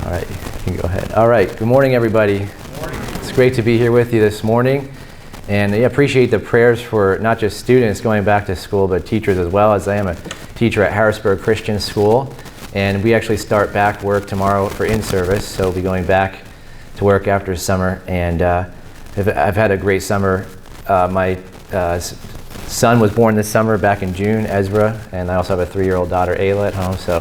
All right, you can go ahead. All right, good morning, everybody. Good morning. It's great to be here with you this morning. And I appreciate the prayers for not just students going back to school, but teachers as well, as I am a teacher at Harrisburg Christian School. And we actually start back work tomorrow for in-service, so we'll be going back to work after summer. And I've had a great summer. My son was born this summer back in June, Ezra, and I also have a 3-year-old daughter, Ayla, at home. So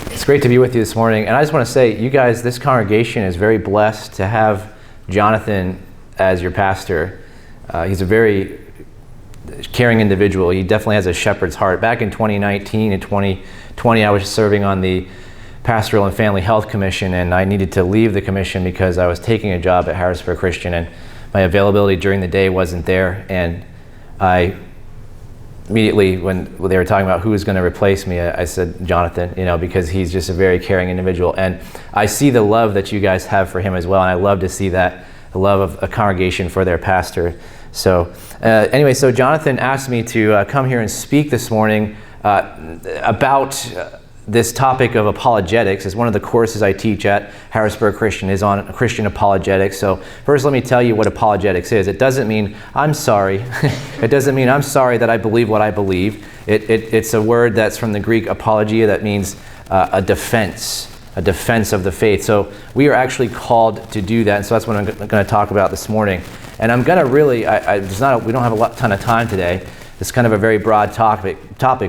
it's great to be with you this morning. And I just want to say, you guys, this congregation is very blessed to have Jonathan as your pastor. He's a very caring individual. He definitely has a shepherd's heart. Back in 2019 and 2020, I was serving on the Pastoral and Family Health Commission, and I needed to leave the commission because I was taking a job at Harrisburg Christian, and my availability during the day wasn't there. And I immediately, when they were talking about who was going to replace me, I said Jonathan, because he's just a very caring individual. And I see the love that you guys have for him as well, and I love to see that, the love of a congregation for their pastor. So anyway, so Jonathan asked me to come here and speak this morning about this topic of apologetics. Is one of the courses I teach at Harrisburg Christian is on Christian apologetics. So first let me tell you what apologetics is. It doesn't mean I'm sorry. It doesn't mean I'm sorry that I believe what I believe. It's a word that's from the Greek apologia that means a defense of the faith. So we are actually called to do that. And so that's what I'm going to talk about this morning. And I'm going to really, we don't have a ton of time today. It's kind of a very broad topic,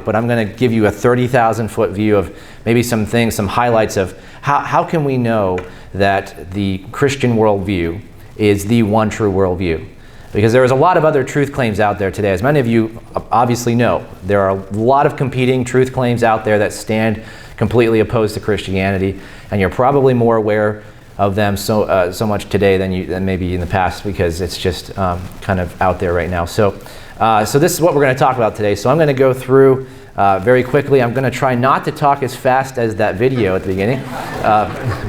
but I'm going to give you a 30,000-foot view of maybe some things, some highlights of how can we know that the Christian worldview is the one true worldview. Because there is a lot of other truth claims out there today. As many of you obviously know, there are a lot of competing truth claims out there that stand completely opposed to Christianity, and you're probably more aware of them so much today than maybe in the past, because it's just kind of out there right now. So this is what we're going to talk about today. So I'm going to go through very quickly. I'm going to try not to talk as fast as that video at the beginning,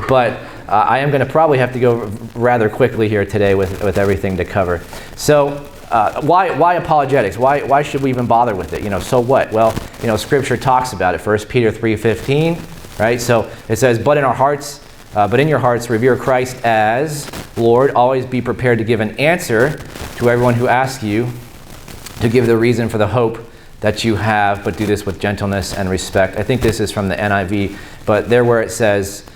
but I am going to probably have to go rather quickly here today with everything to cover. So why apologetics? Why should we even bother with it? So what? Well, Scripture talks about it. 1 Peter 3:15, right? So it says, but in your hearts revere Christ as Lord. Always be prepared to give an answer to everyone who asks you to give the reason for the hope that you have, but do this with gentleness and respect. I think this is from the NIV, but there where it says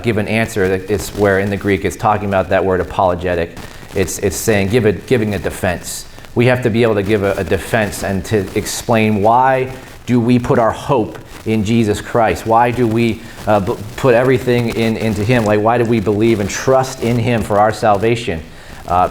give an answer, it's where in the Greek it's talking about that word apologetic. It's saying giving a defense. We have to be able to give a defense and to explain why do we put our hope in Jesus Christ? Why do we put everything into Him? Like, why do we believe and trust in Him for our salvation?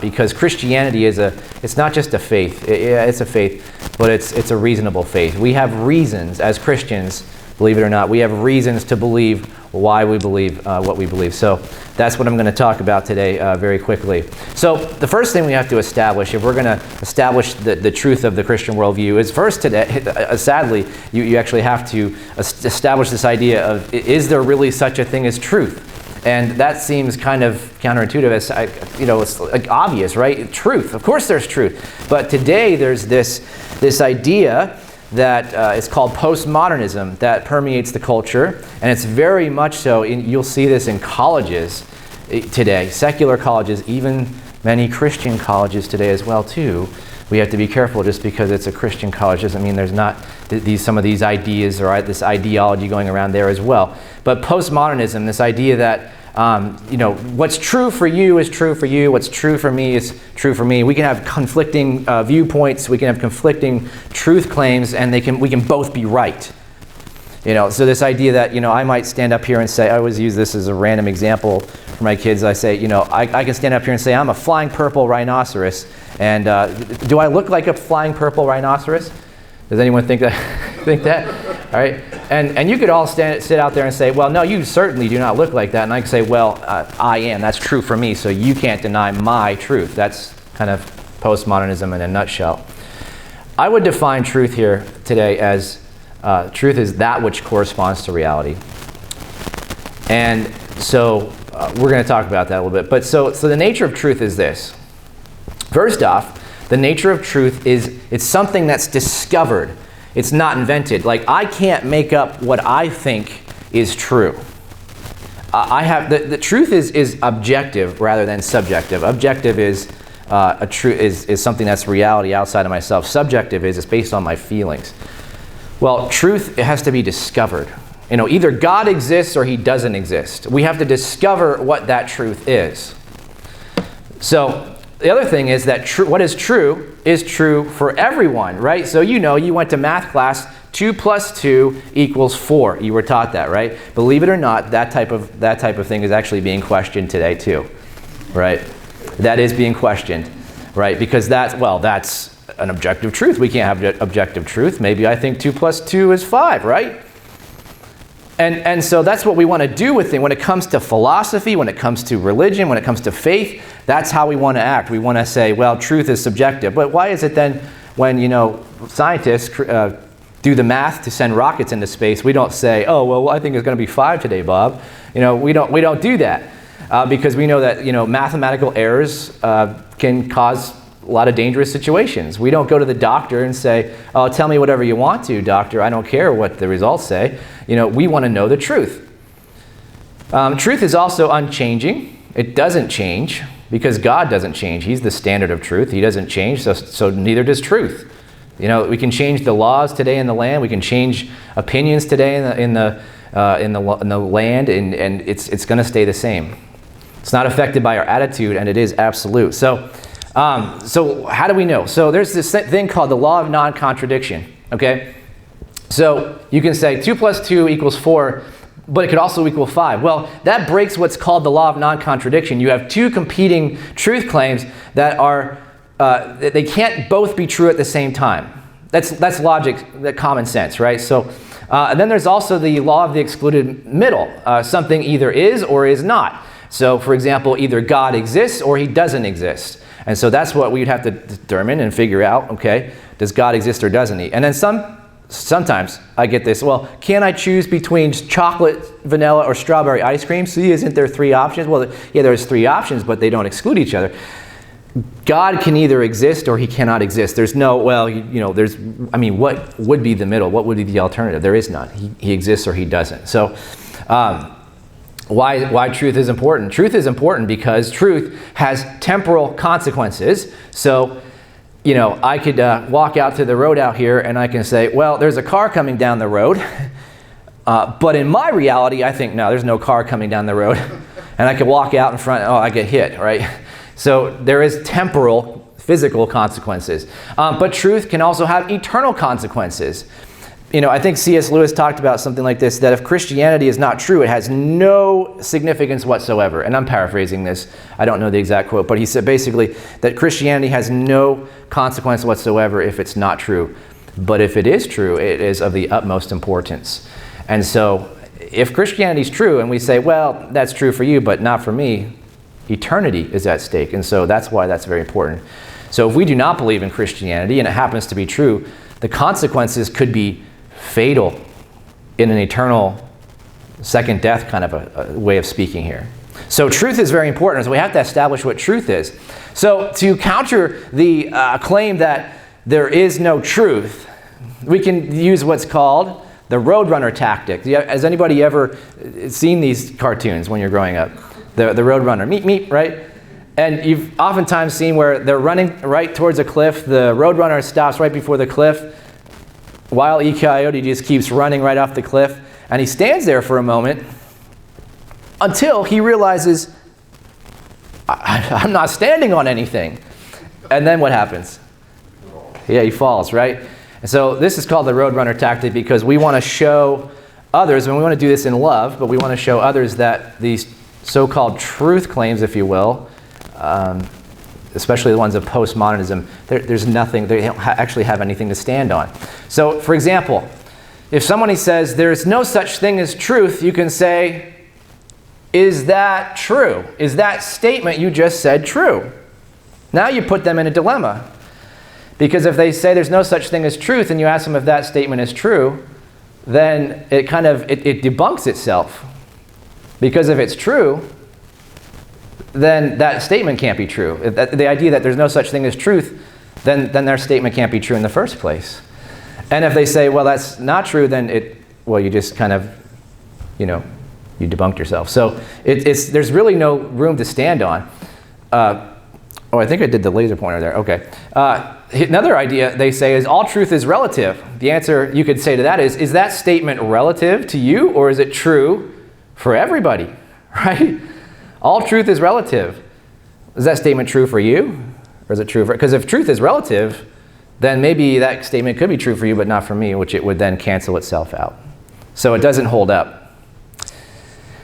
Because Christianity it's not just a faith. It's a faith, but it's a reasonable faith. We have reasons as Christians, believe it or not, we have reasons to believe why we believe what we believe. So that's what I'm going to talk about today very quickly. So the first thing we have to establish, if we're going to establish the truth of the Christian worldview, is first today, sadly, you actually have to establish this idea of, is there really such a thing as truth? And that seems kind of counterintuitive. It's like obvious, right? Truth. Of course there's truth. But today there's this idea that is called postmodernism that permeates the culture. And it's very much so, you'll see this in colleges today, secular colleges, even many Christian colleges today as well too. We have to be careful. Just because it's a Christian college doesn't mean there's not some of these ideas or this ideology going around there as well. But postmodernism, this idea that what's true for you is true for you. What's true for me is true for me. We can have conflicting viewpoints. We can have conflicting truth claims, and we can both be right. So this idea that I might stand up here and say, I always use this as a random example for my kids. I say, I can stand up here and say I'm a flying purple rhinoceros, and do I look like a flying purple rhinoceros? Does anyone think that? All right. And you could all sit out there and say, well, no, you certainly do not look like that. And I can say, well, I am. That's true for me, so you can't deny my truth. That's kind of postmodernism in a nutshell. I would define truth here today as truth is that which corresponds to reality. And so we're going to talk about that a little bit. But so the nature of truth is this. First off, the nature of truth is it's something that's discovered. It's not invented. Like, I can't make up what I think is true. the truth is objective rather than subjective. Objective is is something that's reality outside of myself. Subjective is it's based on my feelings. Well, truth, it has to be discovered. Either God exists or he doesn't exist. We have to discover what that truth is. So the other thing is that what is true for everyone, right? So you went to math class, 2 plus 2 equals 4. You were taught that, right? Believe it or not, that type of thing is actually being questioned today too, right? That is being questioned, right? Because that's an objective truth. We can't have objective truth. Maybe I think 2 plus 2 is 5, right? And so that's what we want to do with it. When it comes to philosophy, when it comes to religion, when it comes to faith, that's how we want to act. We want to say, well, truth is subjective. But why is it then when, scientists do the math to send rockets into space, we don't say, oh, well, I think it's going to be 5 today, Bob. We don't do that because we know that, mathematical errors can cause a lot of dangerous situations. We don't go to the doctor and say, oh, tell me whatever you want to, doctor. I don't care what the results say. We want to know the truth. Truth is also unchanging. It doesn't change because God doesn't change. He's the standard of truth. He doesn't change, so neither does truth. We can change the laws today in the land. We can change opinions today in the land, and it's going to stay the same. It's not affected by our attitude, and it is absolute. So how do we know? So there's this thing called the law of non-contradiction, okay? So you can say 2 plus 2 equals 4, but it could also equal 5. Well, that breaks what's called the law of non-contradiction. You have two competing truth claims that are, they can't both be true at the same time. That's logic, that common sense, right? So, and then there's also the law of the excluded middle. Something either is or is not. So, for example, either God exists or he doesn't exist. And so that's what we'd have to determine and figure out, okay, does God exist or doesn't he? And then sometimes I get this, well, can I choose between chocolate, vanilla, or strawberry ice cream? See, isn't there 3 options? Well, yeah, there's 3 options, but they don't exclude each other. God can either exist or he cannot exist. There's no, well, what would be the middle? What would be the alternative? There is none. He exists or he doesn't. So, why truth is important? Truth is important because truth has temporal consequences. So, I could walk out to the road out here and I can say, well, there's a car coming down the road. But in my reality, I think, no, there's no car coming down the road. And I could walk out in front, I get hit, right? So there is temporal, physical consequences. But truth can also have eternal consequences. I think C.S. Lewis talked about something like this, that if Christianity is not true, it has no significance whatsoever. And I'm paraphrasing this. I don't know the exact quote, but he said basically that Christianity has no consequence whatsoever if it's not true. But if it is true, it is of the utmost importance. And so if Christianity is true and we say, well, that's true for you, but not for me, eternity is at stake. And so that's why that's very important. So if we do not believe in Christianity and it happens to be true, the consequences could be fatal in an eternal second death kind of a way of speaking here. So truth is very important. So we have to establish what truth is. So to counter the claim that there is no truth, we can use what's called the Roadrunner tactic. Has anybody ever seen these cartoons when you're growing up? The Roadrunner, meet, right? And you've oftentimes seen where they're running right towards a cliff. The Roadrunner stops right before the cliff. Wile E. Coyote just keeps running right off the cliff. And he stands there for a moment until he realizes, I'm not standing on anything. And then what happens? Yeah, he falls, right? And so this is called the Roadrunner tactic because we want to show others, and we want to do this in love, but we want to show others that these so-called truth claims, if you will, especially the ones of postmodernism, there's nothing, they don't actually have anything to stand on. So, for example, if somebody says there's no such thing as truth, you can say, is that true? Is that statement you just said true? Now you put them in a dilemma. Because if they say there's no such thing as truth and you ask them if that statement is true, then it debunks itself. Because if it's true, then that statement can't be true. The idea that there's no such thing as truth, then their statement can't be true in the first place. And if they say, well, that's not true, then you just kind of, You debunked yourself. So there's really no room to stand on. I think I did the laser pointer there. Okay. Another idea they say is all truth is relative. The answer you could say to that is that statement relative to you, or is it true for everybody? Right? All truth is relative. Is that statement true for you? Or is it true for... Because if truth is relative, then maybe that statement could be true for you, but not for me, which it would then cancel itself out. So it doesn't hold up.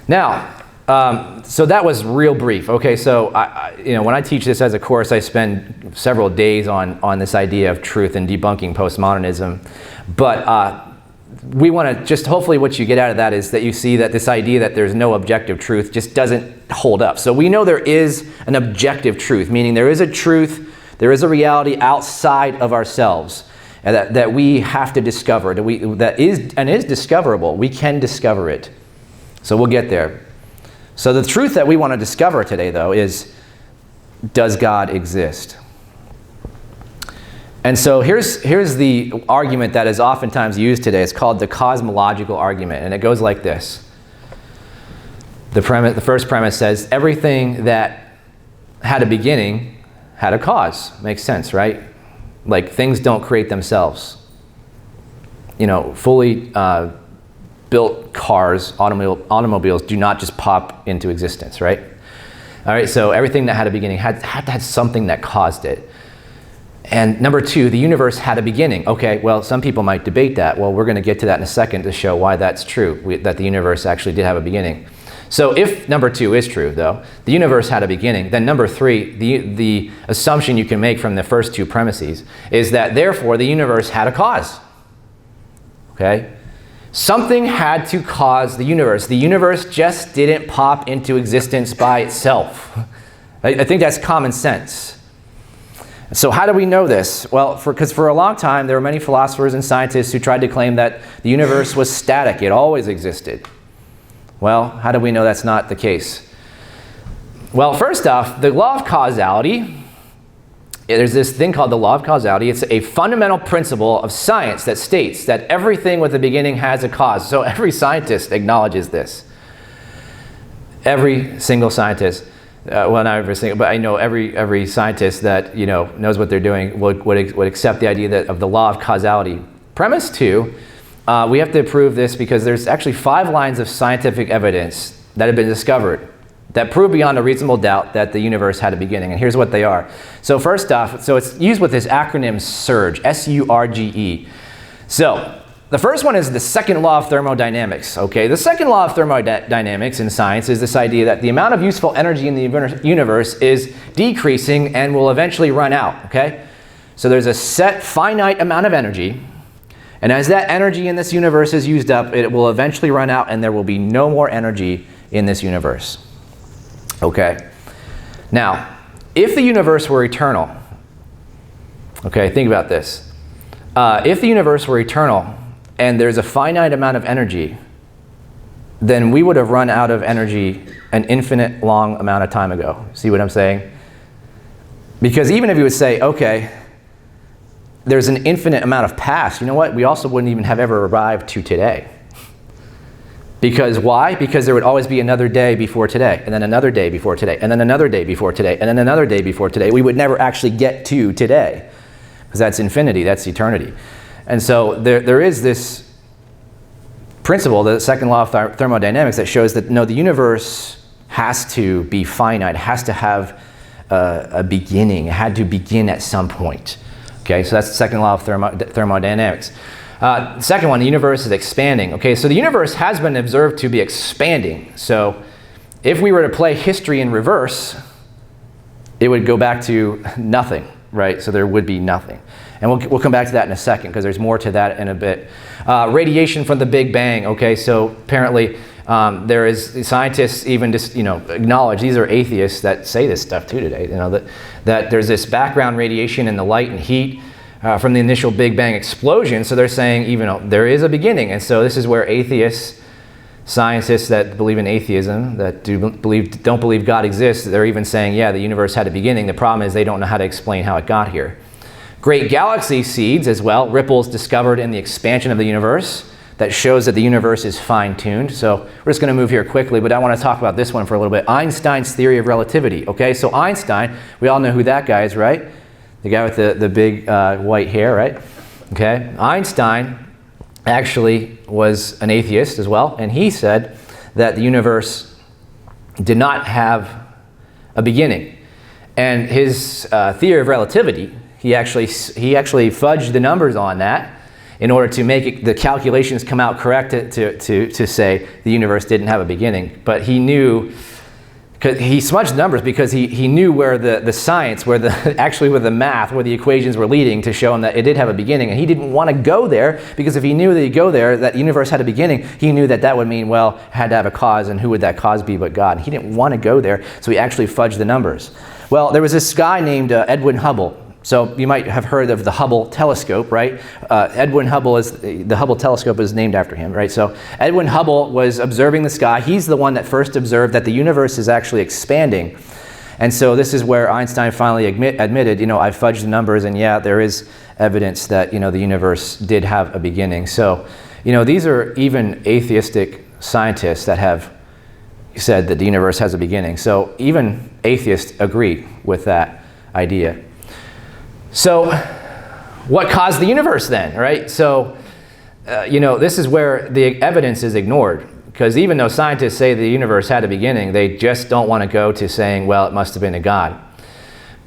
Now, so that was real brief. Okay, so when I teach this as a course, I spend several days on this idea of truth and debunking postmodernism. But we want to just, hopefully what you get out of that is that you see that this idea that there's no objective truth just doesn't hold up. So we know there is an objective truth, meaning there is a truth, there is a reality outside of ourselves that we have to discover, that is discoverable. We can discover it. So we'll get there. So the truth that we want to discover today, though, is, does God exist? And so here's the argument that is oftentimes used today. It's called the cosmological argument, and it goes like this. The first premise says, everything that had a beginning had a cause. Makes sense, right? Like, things don't create themselves. Fully built cars, automobiles do not just pop into existence, right? All right, so everything that had a beginning had to have something that caused it. And number two, the universe had a beginning. Okay, well, some people might debate that. Well, we're going to get to that in a second to show why that's true, that the universe actually did have a beginning. So if number two is true, though, the universe had a beginning, then number three, the assumption you can make from the first two premises is that therefore the universe had a cause. Okay? Something had to cause the universe. The universe just didn't pop into existence by itself. I think that's common sense. So how do we know this? Well, because for a long time, there were many philosophers and scientists who tried to claim that the universe was static. It always existed. Well, how do we know that's not the case? Well, first off, the law of causality, there's this thing called the law of causality. It's a fundamental principle of science that states that everything with a beginning has a cause. So every scientist acknowledges this. Every single scientist. Well, not every single, but I know every scientist that knows what they're doing would accept the idea of the law of causality. Premise two, we have to prove this because there's actually 5 lines of scientific evidence that have been discovered that prove beyond a reasonable doubt that the universe had a beginning. And here's what they are. So first off, so it's used with this acronym SURGE, S-U-R-G-E. So the first one is the second law of thermodynamics. Okay, the second law of thermodynamics in science is this idea that the amount of useful energy in the universe is decreasing and will eventually run out. Okay, so there's a set finite amount of energy, and as that energy in this universe is used up, it will eventually run out and there will be no more energy in this universe. Okay, now if the universe were eternal, okay, think about this. If the universe were eternal and there's a finite amount of energy, then we would have run out of energy an infinite long amount of time ago. See what I'm saying? Because even if you would say, okay, there's an infinite amount of past, you know what? We also wouldn't even have ever arrived to today. Because why? Because there would always be another day before today, and then another day before today, and then another day before today, and then another day before today. We would never actually get to today, because that's infinity, that's eternity. And so there is this principle, the second law of thermodynamics, that shows that no, the universe has to be finite, has to have a beginning, it had to begin at some point. Okay, so that's the second law of thermodynamics. Second one, the universe is expanding. Okay, so the universe has been observed to be expanding. So if we were to play history in reverse, it would go back to nothing, right? So there would be nothing. And we'll come back to that in a second because there's more to that in a bit. Radiation from the Big Bang. Okay, so apparently there is scientists even just acknowledge, these are atheists that say this stuff too today. That there's this background radiation in the light and heat from the initial Big Bang explosion. So they're saying even there is a beginning, and so this is where atheists, scientists that believe in atheism, that don't believe God exists, they're even saying, yeah, the universe had a beginning. The problem is they don't know how to explain how it got here. Great galaxy seeds as well, ripples discovered in the expansion of the universe. that shows that the universe is fine-tuned. So we're just going to move here quickly, but I want to talk about this one for a little bit. Einstein's theory of relativity. Okay, so Einstein, we all know who that guy is, right? The guy with the big white hair, right? Okay, Einstein actually was an atheist as well, and he said that the universe did not have a beginning. And his theory of relativity, he actually fudged the numbers on that in order to make the calculations come out correct to say the universe didn't have a beginning. But he knew, because he smudged the numbers because he knew where the science, where the math, where the equations were leading to show him that it did have a beginning. And he didn't want to go there, because if he knew that he'd go there, that the universe had a beginning, he knew that would mean, well, it had to have a cause, and who would that cause be but God? And he didn't want to go there, so he actually fudged the numbers. Well, there was this guy named Edwin Hubble. So you might have heard of the Hubble telescope, right? The Hubble telescope is named after him, right? So Edwin Hubble was observing the sky. He's the one that first observed that the universe is actually expanding. And so this is where Einstein finally admitted, I fudged the numbers, and yeah, there is evidence that, the universe did have a beginning. So, these are even atheistic scientists that have said that the universe has a beginning. So even atheists agree with that idea. So what caused the universe then, right? So, this is where the evidence is ignored, because even though scientists say the universe had a beginning, they just don't want to go to saying, well, it must have been a God.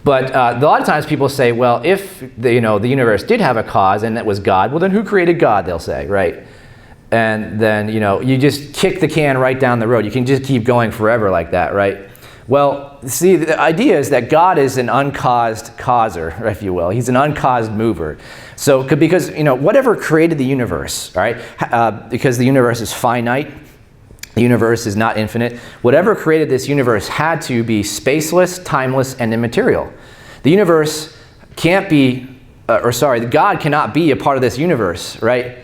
But a lot of times people say, well, if the universe did have a cause and it was God, well, then who created God, they'll say, right? And then, you just kick the can right down the road. You can just keep going forever like that, right? Well, see, the idea is that God is an uncaused causer, if you will. He's an uncaused mover. So, because, whatever created the universe, all right, because the universe is finite, the universe is not infinite, whatever created this universe had to be spaceless, timeless, and immaterial. The universe can't be, God cannot be a part of this universe, right?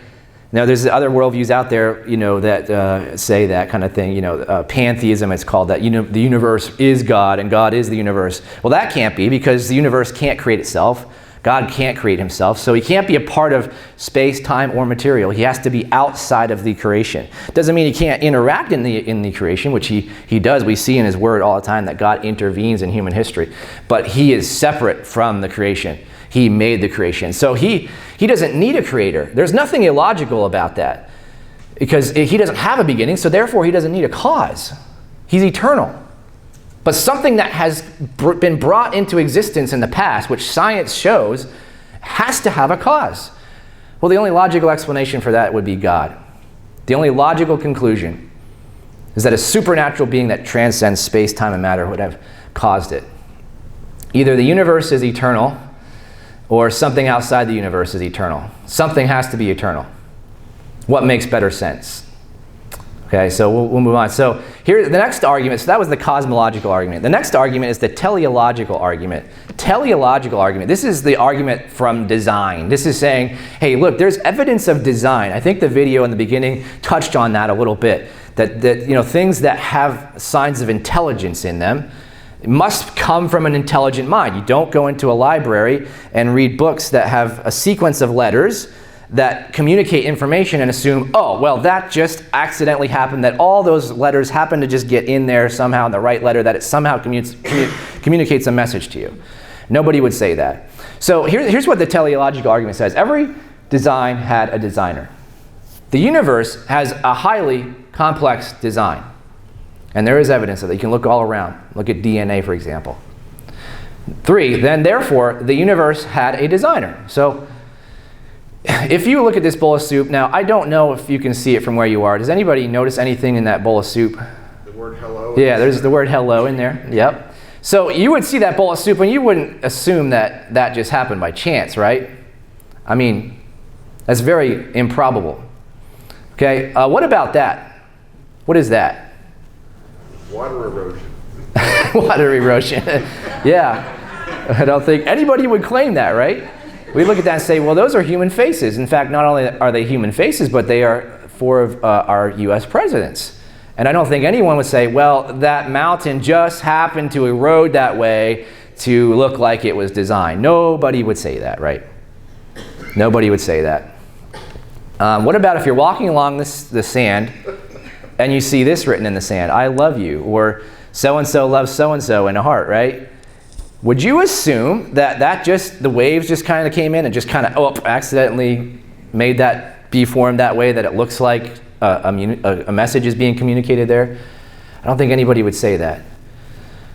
Now, there's other worldviews out there, that say that kind of thing. Pantheism, it's called that. The universe is God and God is the universe. Well, that can't be, because the universe can't create itself. God can't create himself, so he can't be a part of space, time, or material. He has to be outside of the creation. Doesn't mean he can't interact in the creation, which he does. We see in his word all the time that God intervenes in human history. But he is separate from the creation. He made the creation. So he doesn't need a creator. There's nothing illogical about that, because he doesn't have a beginning, so therefore he doesn't need a cause. He's eternal. But something that has been brought into existence in the past, which science shows, has to have a cause. Well, the only logical explanation for that would be God. The only logical conclusion is that a supernatural being that transcends space, time, and matter would have caused it. Either the universe is eternal, or something outside the universe is eternal. Something has to be eternal. What makes better sense? Okay, so we'll move on. So here, the next argument, so that was the cosmological argument. The next argument is the teleological argument. Teleological argument, this is the argument from design. This is saying, hey, look, there's evidence of design. I think the video in the beginning touched on that a little bit. That things that have signs of intelligence in them must come from an intelligent mind. You don't go into a library and read books that have a sequence of letters that communicate information and assume, oh, well, that just accidentally happened, that all those letters happen to just get in there somehow in the right letter, that it somehow communicates a message to you. Nobody would say that. So here's what the teleological argument says. Every design had a designer. The universe has a highly complex design. And there is evidence of it. You can look all around. Look at DNA, for example. 3, then therefore, the universe had a designer. So if you look at this bowl of soup, now I don't know if you can see it from where you are. Does anybody notice anything in that bowl of soup? The word hello? Yeah, there's the word hello in there. Yep. So you would see that bowl of soup and you wouldn't assume that that just happened by chance, right? I mean, that's very improbable. Okay, what about that? What is that? Water erosion. Water erosion. Yeah. I don't think anybody would claim that, right? We look at that and say, well, those are human faces. In fact, not only are they human faces, but they are 4 of our U.S. presidents. And I don't think anyone would say, well, that mountain just happened to erode that way to look like it was designed. Nobody would say that, right? Nobody would say that. What about if you're walking along the sand and you see this written in the sand, I love you, or so-and-so loves so-and-so in a heart, right? Would you assume that just, the waves just kind of came in and just kind of, accidentally made that be formed that way, that it looks like a message is being communicated there? I don't think anybody would say that.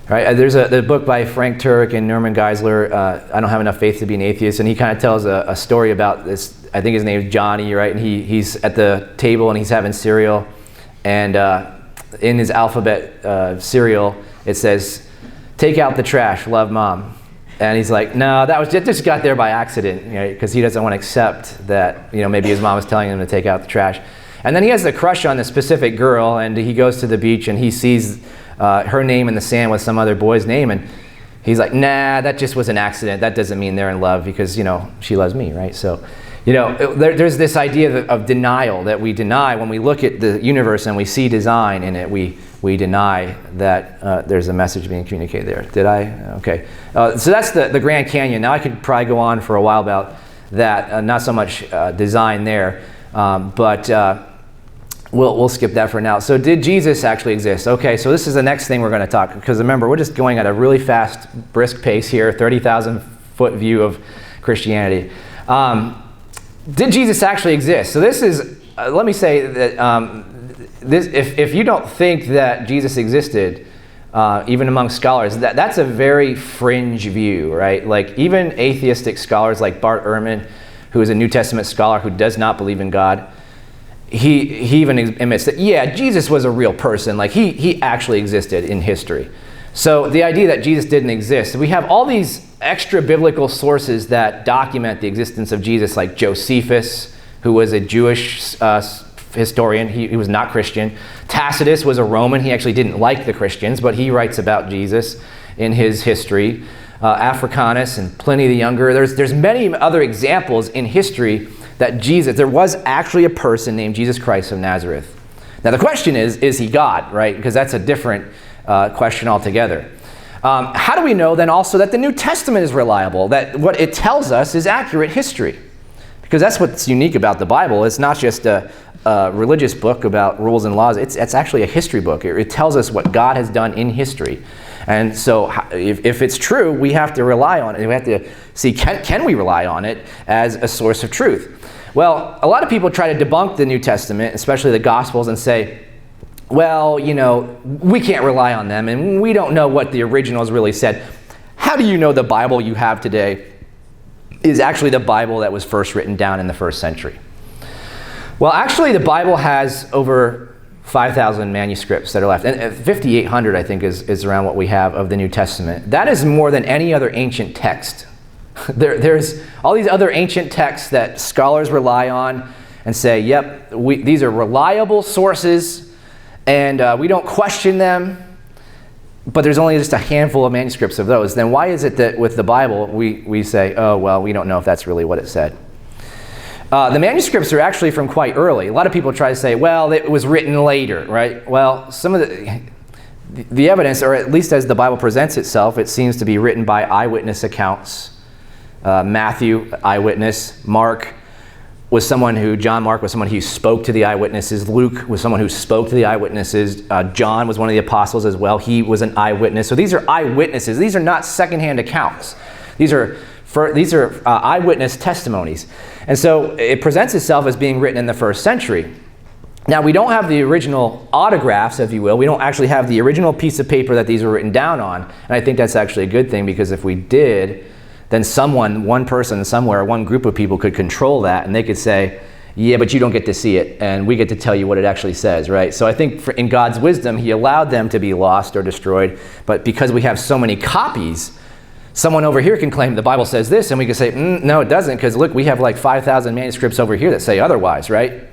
Right? There's a book by Frank Turek and Norman Geisler, I Don't Have Enough Faith to Be an Atheist, and he kind of tells a story about this. I think his name is Johnny, right? And he's at the table and he's having cereal, and in his alphabet cereal it says, take out the trash, love mom. And he's like, no, that just got there by accident, because he doesn't want to accept that, maybe his mom was telling him to take out the trash. And then he has the crush on this specific girl, and he goes to the beach and he sees her name in the sand with some other boy's name, and he's like, nah, that just was an accident. That doesn't mean they're in love, because, she loves me, right? So, there's this idea of denial that we deny when we look at the universe and we see design in it. We deny that there's a message being communicated there. Did I? Okay. So that's the Grand Canyon. Now I could probably go on for a while about that. Not so much design there, but we'll skip that for now. So did Jesus actually exist? Okay, so this is the next thing we're going to talk, because remember, we're just going at a really fast, brisk pace here, 30,000 foot view of Christianity. Did Jesus actually exist? So this is, let me say that if you don't think that Jesus existed, even among scholars, that's a very fringe view, right? Like even atheistic scholars like Bart Ehrman, who is a New Testament scholar who does not believe in God, he even admits that, yeah, Jesus was a real person. Like he actually existed in history. So the idea that Jesus didn't exist, we have all these extra biblical sources that document the existence of Jesus, like Josephus, who was a Jewish historian. He was not Christian. Tacitus was a Roman. He actually didn't like the Christians, but he writes about Jesus in his history. Africanus and Pliny the Younger. There's many other examples in history that there was actually a person named Jesus Christ of Nazareth. Now the question is he God, right? Because that's a different question altogether. How do we know then also that the New Testament is reliable, that what it tells us is accurate history? Because that's what's unique about the Bible. It's not just a religious book about rules and laws. It's actually a history book. It tells us what God has done in history. And so if it's true, we have to rely on it. We have to see, can we rely on it as a source of truth? Well, a lot of people try to debunk the New Testament, especially the Gospels, and say, well, we can't rely on them, and we don't know what the originals really said. How do you know the Bible you have today is actually the Bible that was first written down in the first century? Well, actually, the Bible has over 5,000 manuscripts that are left. And 5,800, I think, is around what we have of the New Testament. That is more than any other ancient text. There's all these other ancient texts that scholars rely on and say, yep, these are reliable sources, and we don't question them, but there's only just a handful of manuscripts of those. Then why is it that with the Bible we say, oh, well, we don't know if that's really what it said? The manuscripts are actually from quite early. A lot of people try to say, well, it was written later, right? Well, some of the evidence, or at least as the Bible presents itself, it seems to be written by eyewitness accounts. Matthew, eyewitness. John Mark was someone who spoke to the eyewitnesses. Luke was someone who spoke to the eyewitnesses. John was one of the apostles as well. He was an eyewitness. So these are eyewitnesses. These are not secondhand accounts. These are eyewitness testimonies. And so it presents itself as being written in the first century. Now, we don't have the original autographs, if you will. We don't actually have the original piece of paper that these were written down on. And I think that's actually a good thing, because if we did, then one person somewhere, one group of people could control that, and they could say, yeah, but you don't get to see it, and we get to tell you what it actually says, right? So I think in God's wisdom, he allowed them to be lost or destroyed, but because we have so many copies, someone over here can claim the Bible says this, and we can say, no, it doesn't, because look, we have like 5,000 manuscripts over here that say otherwise, right?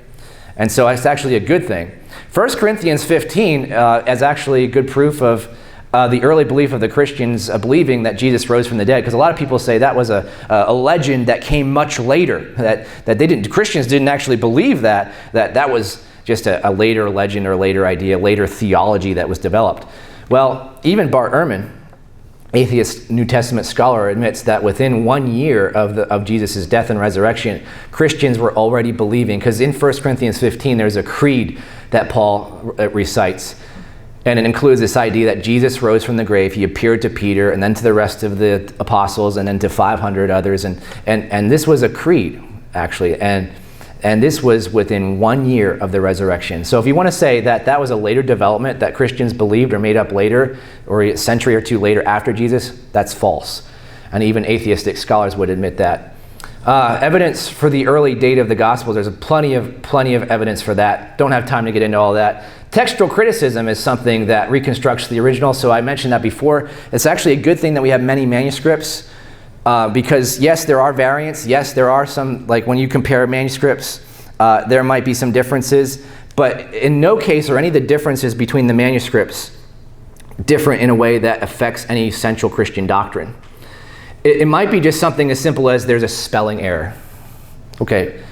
And so it's actually a good thing. 1 Corinthians 15 is actually good proof of the early belief of the Christians believing that Jesus rose from the dead, because a lot of people say that was a legend that came much later, that Christians didn't actually believe that was just a later legend or later idea, later theology that was developed. Well, even Bart Ehrman, atheist New Testament scholar admits that within 1 year of Jesus' death and resurrection, Christians were already believing, because in 1 Corinthians 15 there's a creed that Paul recites, and it includes this idea that Jesus rose from the grave. He appeared to Peter and then to the rest of the apostles and then to 500 others, and this was a creed actually, and this was within 1 year of the resurrection. So if you want to say that that was a later development that Christians believed or made up later, or a century or two later after Jesus, that's false. And even atheistic scholars would admit that. Evidence for the early date of the Gospels, there's plenty of evidence for that. Don't have time to get into all that. Textual criticism is something that reconstructs the original, so I mentioned that before. It's actually a good thing that we have many manuscripts, because yes, there are variants. Yes, there are some, like when you compare manuscripts, there might be some differences, but in no case are any of the differences between the manuscripts different in a way that affects any central Christian doctrine. It might be just something as simple as there's a spelling error. Okay,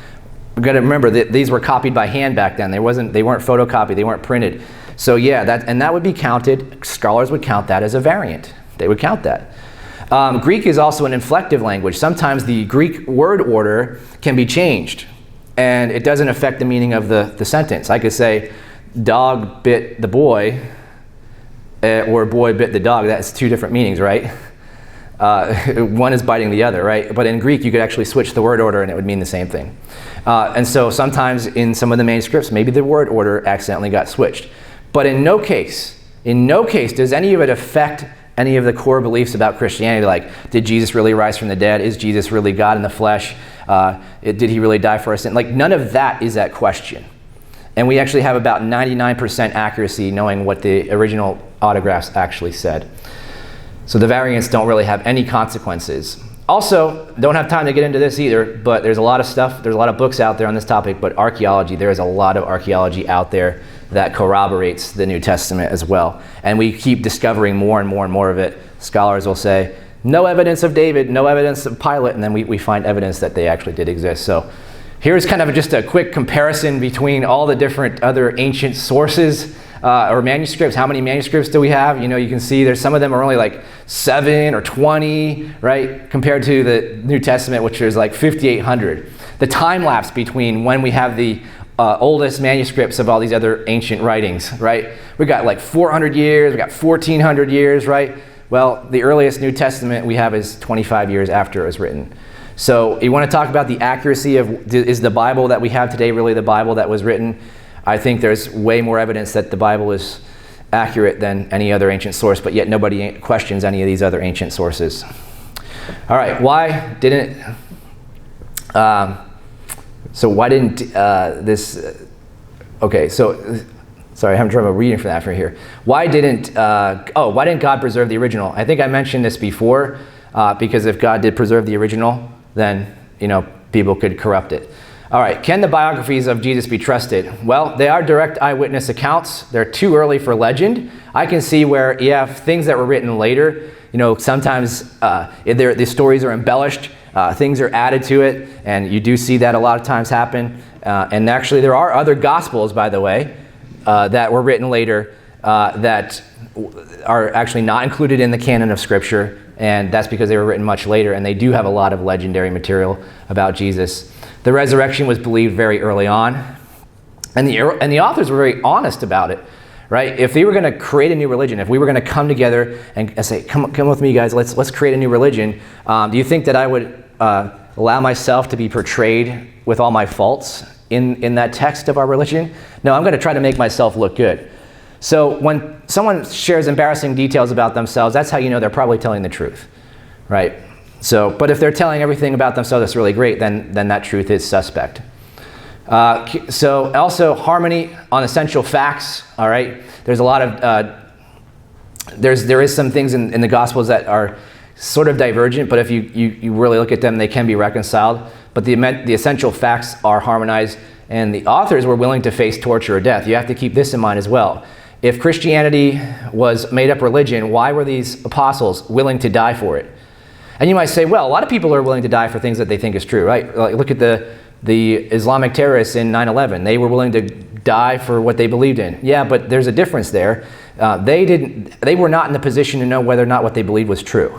we've got to remember that these were copied by hand back then. They weren't photocopied, they weren't printed. So yeah, that would be counted. Scholars would count that as a variant. They would count that. Greek is also an inflective language. Sometimes the Greek word order can be changed, and it doesn't affect the meaning of the sentence. I could say, dog bit the boy, or boy bit the dog. That's two different meanings, right? One is biting the other, right? But in Greek, you could actually switch the word order and it would mean the same thing. And so sometimes in some of the manuscripts, maybe the word order accidentally got switched. But in no case does any of it affect any of the core beliefs about Christianity, like, did Jesus really rise from the dead? Is Jesus really God in the flesh? Did he really die for us? And like, none of that is at question. And we actually have about 99% accuracy knowing what the original autographs actually said. So the variants don't really have any consequences. Also, don't have time to get into this either, but there's a lot of stuff, there's a lot of books out there on this topic, but archaeology, there is a lot of archaeology out there that corroborates the New Testament as well. And we keep discovering more and more and more of it. Scholars will say, no evidence of David, no evidence of Pilate, and then we find evidence that they actually did exist. So here's kind of just a quick comparison between all the different other ancient sources or manuscripts. How many manuscripts do we have? You know, you can see there's some of them are only like 7 or 20, right? Compared to the New Testament, which is like 5,800. The time lapse between when we have the oldest manuscripts of all these other ancient writings, right? We got like 400 years, we got 1,400 years, right? Well, the earliest New Testament we have is 25 years after it was written. So you want to talk about the accuracy of, is the Bible that we have today really the Bible that was written? I think there's way more evidence that the Bible is accurate than any other ancient source, but yet nobody questions any of these other ancient sources. All right, why didn't okay, so sorry, I'm having trouble reading from that from here. Why didn't God preserve the original? I think I mentioned this before, because if God did preserve the original, then, you know, people could corrupt it. All right, can the biographies of Jesus be trusted? Well, they are direct eyewitness accounts. They're too early for legend. I can see where you have things that were written later. You know, sometimes the stories are embellished, things are added to it, and you do see that a lot of times happen. And actually, there are other gospels, by the way, that were written later that are actually not included in the canon of Scripture, and that's because they were written much later, and they do have a lot of legendary material about Jesus. The resurrection was believed very early on, and the authors were very honest about it, right? If they were going to create a new religion, if we were going to come together and say, come with me, guys, let's create a new religion, do you think that I would allow myself to be portrayed with all my faults in that text of our religion? No, I'm going to try to make myself look good. So when someone shares embarrassing details about themselves, that's how you know they're probably telling the truth, right? So, but if they're telling everything about themselves that's really great, then that truth is suspect. So also harmony on essential facts, all right? There's a lot of, there is some things in the Gospels that are sort of divergent, but if you really look at them, they can be reconciled. But the essential facts are harmonized, and the authors were willing to face torture or death. You have to keep this in mind as well. If Christianity was made up religion, why were these apostles willing to die for it? And you might say, well, a lot of people are willing to die for things that they think is true, right? Like, look at the Islamic terrorists in 9/11. They were willing to die for what they believed in. Yeah, but there's a difference there. They were not in the position to know whether or not what they believed was true.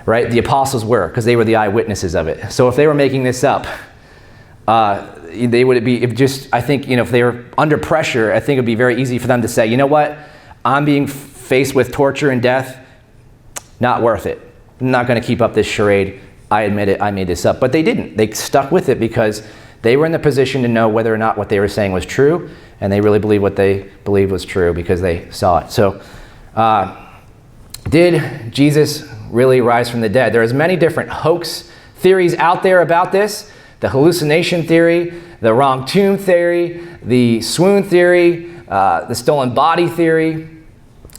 Right? The apostles were, because they were the eyewitnesses of it. So if they were making this up, they would be, I think, if they were under pressure, I think it would be very easy for them to say, you know what, I'm being faced with torture and death, not worth it. I'm not going to keep up this charade. I admit it, I made this up. But they didn't. They stuck with it because they were in the position to know whether or not what they were saying was true, and they really believed what they believed was true because they saw it. So, did Jesus really rise from the dead? There's many different hoax theories out there about this. The hallucination theory, the wrong tomb theory, the swoon theory, the stolen body theory,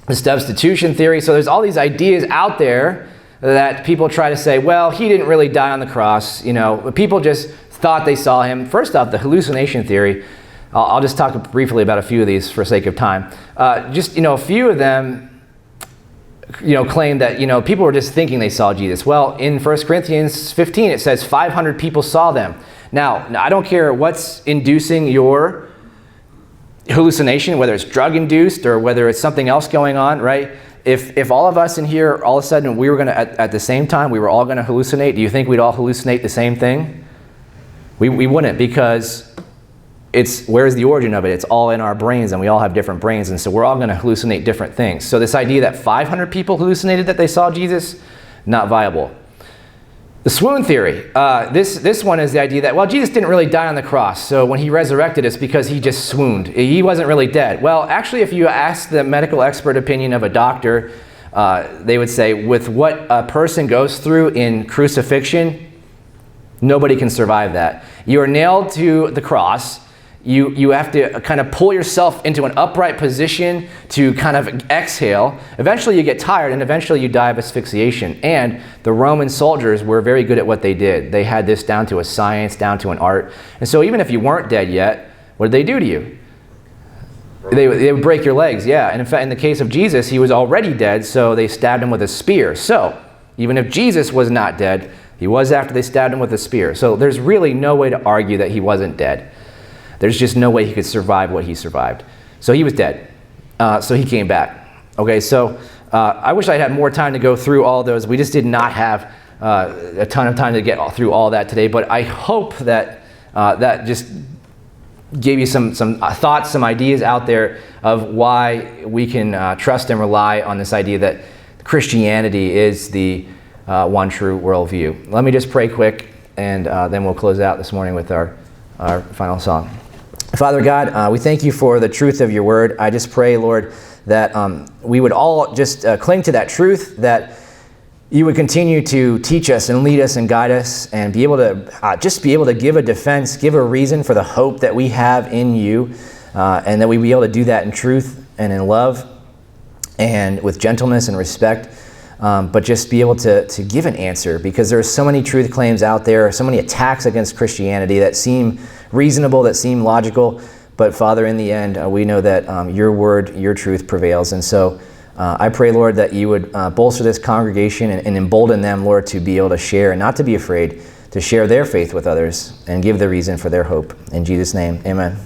the substitution theory. So there's all these ideas out there that people try to say, well, he didn't really die on the cross. People just thought they saw him. First off, the hallucination theory, I'll just talk briefly about a few of these for sake of time. A few of them claim that, people were just thinking they saw Jesus. Well, in 1 Corinthians 15, it says 500 people saw them. Now, I don't care what's inducing your hallucination, whether it's drug-induced or whether it's something else going on, right? If all of us in here, all of a sudden, we were going to, at the same time, we were all going to hallucinate, do you think we'd all hallucinate the same thing? We wouldn't, because where's the origin of it? It's all in our brains, and we all have different brains, and so we're all going to hallucinate different things. So this idea that 500 people hallucinated that they saw Jesus, not viable. The swoon theory. This one is the idea that, well, Jesus didn't really die on the cross, so when he resurrected, it's because he just swooned. He wasn't really dead. Well, actually, if you ask the medical expert opinion of a doctor, they would say, with what a person goes through in crucifixion, nobody can survive that. You are nailed to the cross. You have to kind of pull yourself into an upright position to kind of exhale. Eventually you get tired, and eventually you die of asphyxiation. And the Roman soldiers were very good at what they did. They had this down to a science, down to an art. And so even if you weren't dead yet, what did they do to you? They would break your legs, yeah. And in fact, in the case of Jesus, he was already dead, so they stabbed him with a spear. So even if Jesus was not dead, he was after they stabbed him with a spear. So there's really no way to argue that he wasn't dead. There's just no way he could survive what he survived. So he was dead. So he came back. Okay, so I wish I had more time to go through all those. We just did not have a ton of time to get through all that today. But I hope that that just gave you some thoughts, some ideas out there of why we can trust and rely on this idea that Christianity is the one true worldview. Let me just pray quick, and then we'll close out this morning with our final song. Father God, we thank you for the truth of your word. I just pray, Lord, that we would all just cling to that truth, that you would continue to teach us and lead us and guide us, and be able to give a defense, give a reason for the hope that we have in you, and that we be able to do that in truth and in love and with gentleness and respect, but just be able to give an answer, because there are so many truth claims out there, so many attacks against Christianity that seem reasonable, that seem logical, but Father, in the end, we know that your word, your truth prevails. And so I pray, Lord, that you would bolster this congregation and embolden them, Lord, to be able to share and not to be afraid to share their faith with others and give the reason for their hope. In Jesus' name, amen.